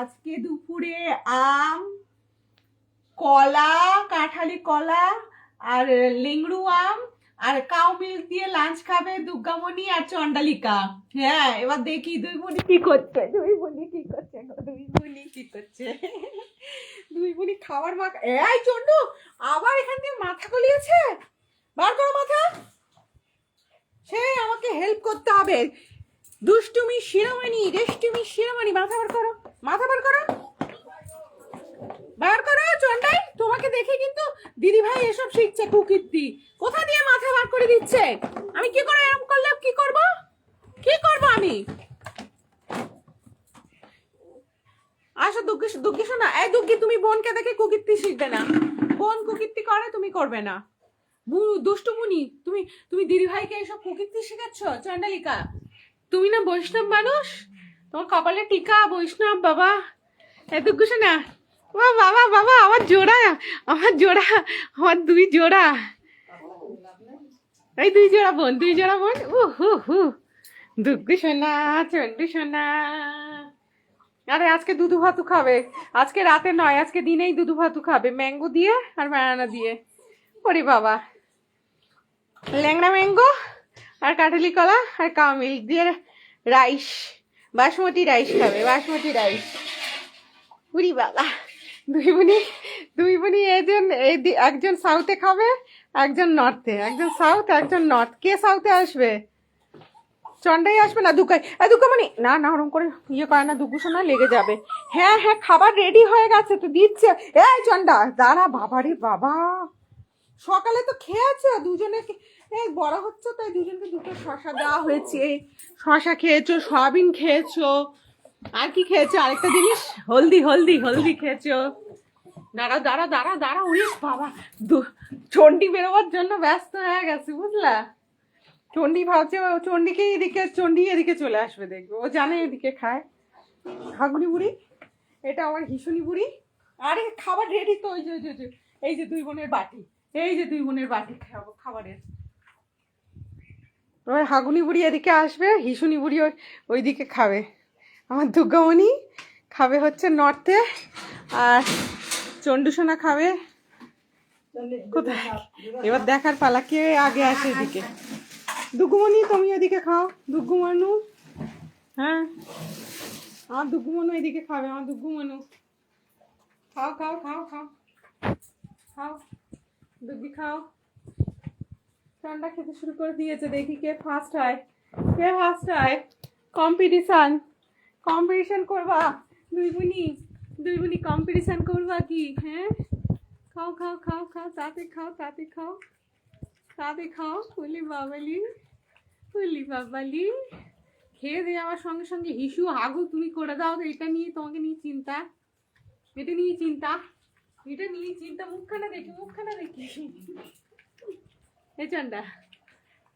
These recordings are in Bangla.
আজকে দুপুরে আম, কলা, কাঁঠালি কলা আর লেংড়ু আম আর কাউ মিল্ক দিয়ে লাঞ্চ খাবে দুর্গামণি আর চন্ডালিকা। হ্যাঁ, এবার দেখি দুই বোনি কি করছে, দুই বোনি কি করছে, দুই বোনি খাবার মাখা। এই চন্ডু, আবার এখান থেকে মাথা গলিয়েছে, বার করো মাথা। সে আমাকে হেল্প করতে হবে। দুষ্টুমি শিরোমণি, রেষ্টুমি শিরোমণি, মাথা বার করো, মাথা বার করো, বার করো। চন্ডাই, তোমাকে দেখে কিন্তু দিদি ভাই এসব শিখছে কুকীর্তি। কোথা দিয়ে মাথা বার করে দিচ্ছে? আমি কি করে এরকম করলে কি করব? কি করব আমি? আসো দুগ্গি শোনা। এই দুগ্গি, তুমি বোনকে দেখে কুকীর্তি শিখবে না। বোন কুকীর্তি করে, তুমি করবে না। দুষ্টু মুনি, তুমি তুমি দিদি ভাইকে এসব কুকীর্তি শেখাচ্ছ। চন্ডালিকা, তুমি না বৈষ্ণব মানুষ, তোমার কপালে টিকা বৈষ্ণব। বাবা এ দুগ্গি শোনা, বাবা বাবা, আমার জোড়া, আমার জোড়া, আমার দুই জোড়া, এই দুই জোড়া বোন, দুই জোড়া বোন। হু দুগ্গি সোনা, চন্ডু সোনা। আরে আজকে দুধু ভাতু খাবে, আজকে রাতে নয়, আজকে দিনেই দুধু ভাতু খাবে, ম্যাঙ্গো দিয়ে আর ব্যানানা দিয়ে। ওরে বাবা, ল্যাংড়া ম্যাঙ্গো আর কাঁঠালি কলা আর কাউ মিল্ক দিয়ে রাইস, বাসমতি রাইস খাবে, বাসমতি রাইস। উরি বাবা, দুই বোনই একজন সাউথে খাবে, একজন নর্থে, একজন সাউথ একজন নর্থ। কে সাউথে আসবে? চন্ডাই আসবে না দুকাই? দুকামণি, না না, ওরকম করে ইয়ে করে না, দুগু সোনা লেগে যাবে। হ্যাঁ হ্যাঁ, খাবার রেডি হয়ে গেছে তো, দিচ্ছে। এই চন্ডা দাঁড়া, বাবারে বাবা, সকালে তো খেয়েছে দুজনে, বড় হচ্ছে তাই দুজনকে দুটো শশা দেওয়া হয়েছে। শশা খেয়েছো, সয়াবিন খেয়েছো, আর কি খেয়েছো? আরেকটা জিনিস, হলদি হলদি হলদি খেয়েছো। দাঁড়া দাঁড়া দাঁড়া দাঁড়া, উড়িস বাবা, চন্ডি বেরোবার জন্য ব্যস্ত হয়ে গেছে, বুঝলা? চন্ডি ভাবছে চন্ডিকে এদিকে, চন্ডি এদিকে চলে আসবে, দেখবে ও জানে এদিকে খায়। হাগুনি বুড়ি, এটা আমার হিসুনি বুড়ি। আরে খাবার রেডি তো, এই যে দুই বোনের বাটি, এই যে দুই বোনের বাটি খাবারের। এবার হাগুনি বুড়ি এদিকে আসবে, হিসুনি বুড়ি ওইদিকে খাবে। আমার দুর্গামণি খাবে হচ্ছে নর্থে, আর চন্ডুসোনা খাবে কোথায়? এবার দেখার পালা কে আগে আসে এদিকে। দুগুমণি, তুমি এদিকে খাও, দুগুমানু। হ্যাঁ, আমার দুগুমনু এদিকে খাবে, আমার দুগুমনু। খাও খাও খাও খাও খাও, দুগ্গি খাও। ঠান্ডা খেতে শুরু করে দিয়েছে, দেখি কে ফার্স্ট হয়, কে ফার্স্ট হয়। কম্পিটিশন করবা দুই বোনি কম্পিটিশন করবা কি? হ্যাঁ, খাও খাও খাও খাও, তাতে খাও, তাতে খাও, তাতে খাও। বলি বাবালি, বলি বাবালি, খেয়ে দিয়ে আমার সঙ্গে সঙ্গে হিসু হাগু তুমি করে দাও তো। এটা নিয়ে তোমাকে নিয়ে চিন্তা, এটা নিয়ে চিন্তা, এটা নিয়ে চিন্তা। মুখখানা দেখি, মুখখানা দেখি। এই চন্ডা,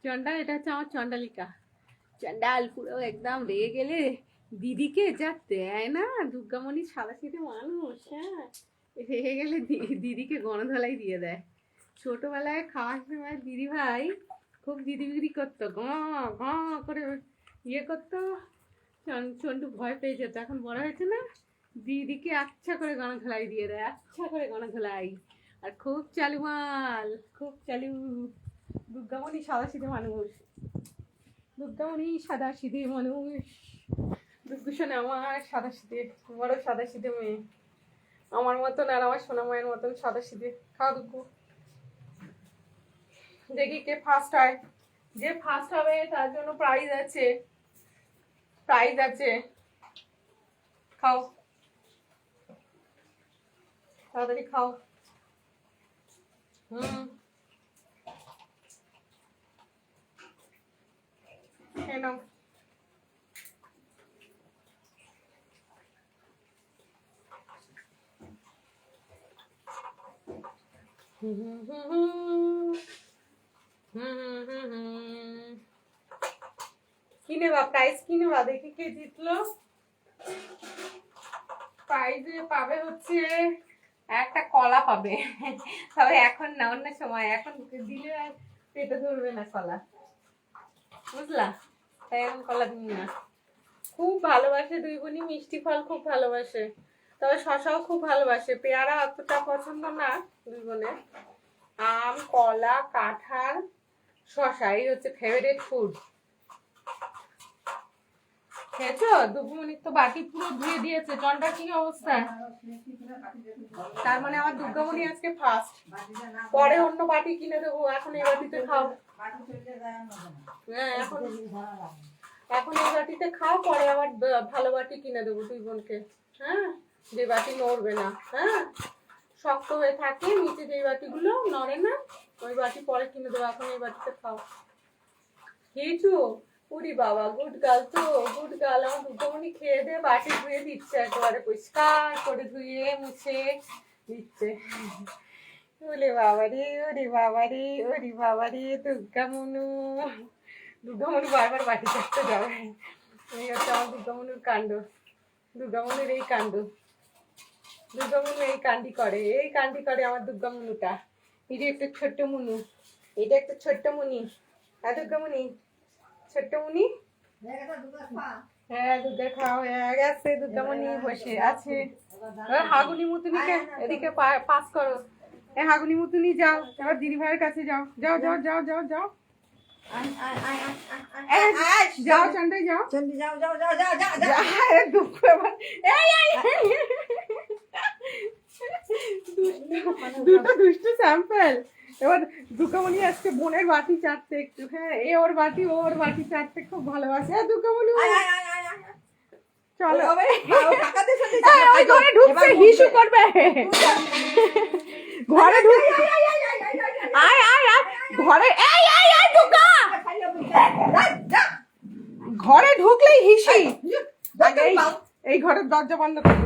চন্ডা, এটা হচ্ছে আমার চন্ডালিকা। চন্ডাল পুরো একদম রেগে গেলে দিদিকে যা দেয় না, দুর্গামণি সাদাসিধে মানুষ। হ্যাঁ, রেগে গেলে দিদিকে গণধলাই দিয়ে দেয়। ছোটবেলায় খাওয়ার সময় দিদি ভাই খুব দিদিগিরি করতো, গ গ করে ইয়ে করতো, চন্ডু ভয় পেয়ে যেত। এখন বড় হয়েছে না, দিদিকে আচ্ছা করে গণধলাই দিয়ে দেয়, আচ্ছা করে গণধলাই। আর খুব চালু মাল, খুব চালু। দুর্গামণি সাদাসিধে মানুষ, দুর্গামণি সাদাসিধে মানুষ। দুর্গুশনে আমার সাদাসিধে, বড় সাদাসিধে মেয়ে, আমার মতন আর আমার সোনা মায়ের মতন সাদাসিধে। খাও দুগ্গু, দেখি কে ফার্স্ট হয়। যে ফার্স্ট হবে তার জন্য প্রাইজ আছে, প্রাইজ আছে। খাও, তাড়াতাড়ি খাও। খেয়ে নাও। কি নেবা প্রাইজ, কি নেবা? দেখি কে জিতলো। প্রাইজে পাবে হচ্ছে একটা কলা পাবে, তবে এখন না, অন্য সময়। এখন দিলে আর পেটে ধরবে না কলা, বুঝলা? তাই এখন কলা দিন না। খুব ভালোবাসে দুই বোনই, মিষ্টি ফল খুব ভালোবাসে, তবে শশাও খুব ভালোবাসে। পেয়ারা অতটা পছন্দ না দুই বোনের। আম, কলা, কাঁঠাল, শশা এই হচ্ছে ফেভারিট ফুড। খেয়েছো? দুপুমনির তো বাটি পুরো ধুয়ে দিয়েছে। জনটা কি অবস্থা? তার মানে আমার দুর্গামণি আজকে ফার্স্ট। পরে অন্য বাটি কিনে দেবো, এখন এই বাটিতে খাও। হ্যাঁ, এখন এই বাটিতে খাও, পরে আবার ভালো বাটি কিনে দেবো দুই বোনকে। হ্যাঁ, যে বাটি নড়বে না, হ্যাঁ শক্ত হয়ে থাকে নিচে, যে বাটিগুলো নড়ে না ওই বাটি পরে কিনে দেবো, এখন এই বাটিতে খাও। খেয়েছো? উরি বাবা, গুড গার্ল তো, গুড গার্ল। আমার দুটোমনি খেয়ে দিয়ে বাটি ধুয়ে দিচ্ছে, একেবারে পরিষ্কার করে ধুয়ে মুছে দিচ্ছে। ওরে বাবারে, ওরে বাবারে, ওরে বাবারে, দুর্গামনু। দুর্গামনু বারবার বাটি চাপতে যাবে। এই হচ্ছে আমার দুর্গামনুর কাণ্ড, দুর্গামনুর এই কাণ্ড। দুর্গামনু এই কান্ডি করে, এই কান্ডি করে আমার দুর্গামনুটা। এই যে একটা ছোট্ট মুনু, এটা একটা ছোট্ট মুনি। হ্যাঁ দুর্গামণি, ছোট্ট মুনি। হ্যাঁ দুর্গা খাওয়া হয়ে গেছে, দুর্গামণি বসে আছে। হাগুনি মুতুনিকে এদিকে পাস করো। হাগুনি মুতুনি যাও, এবার দিদি ভাইয়ের কাছে যাও, যাও যাও যাও যাও যাও যাও, চন্ডাই যাও, দুঃখ এবার। দুটো দুষ্টু স্যাম্পল। এবার দুর্গামণি আজকে বোনের বাটি চাটতে একটু, হ্যাঁ এ ওর বাটি, ওর বাটি চাটতে খুব ভালোবাসে। দুর্গামণি চলো, ওই ঘরে ঢুকছে, হিসু করবে ঘরে, ঢুকছে আয় আয় আয় ঘরে, এই এই এই দুর্গা ঘরে ঢুকলেই হিসি। এই ঘরের দরজা বন্ধ করে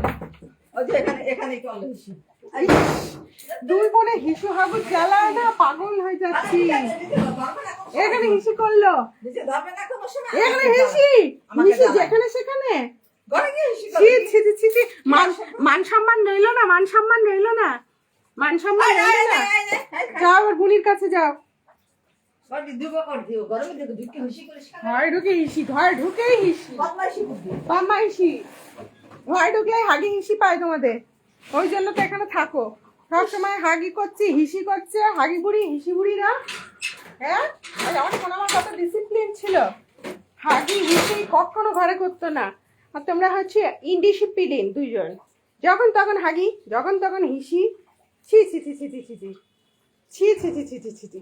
দুই বোনে হিসু হাগু জ্বালায় না, পাগল হয়ে যাচ্ছি। এখানে হিসি করলো, এখানে হিসি হিসি যেখানে সেখানে। মান সম্মান রইলো না, মান সম্মান রইলো না, মান সম্মান রইলো না। যাও এবার বুনির কাছে যাও। ঘরে ঢুকে হিসি, ঘরে ঢুকেই হিসি, বদমাইশি। ঘরে ঢুকলে হাগি হিসি পায় তোমাদের, ওই জন্য তো এখানে থাকো। সব সময় হাগি করছি, হিসি করছে, হাগি বুড়ি হিসি বুড়িরা। হ্যাঁ, আমার সোনামার কত ডিসিপ্লিন ছিল, হাগি হিসি কখনো ঘরে করতো না। আর তোমরা হচ্ছে ইনডিসিপ্লিন দুইজন, যখন তখন হাগি, যখন তখন হিসি। ছি ছি ছি ছি ছি ছি ছি ছি ছি ছি ছি ছি ছি।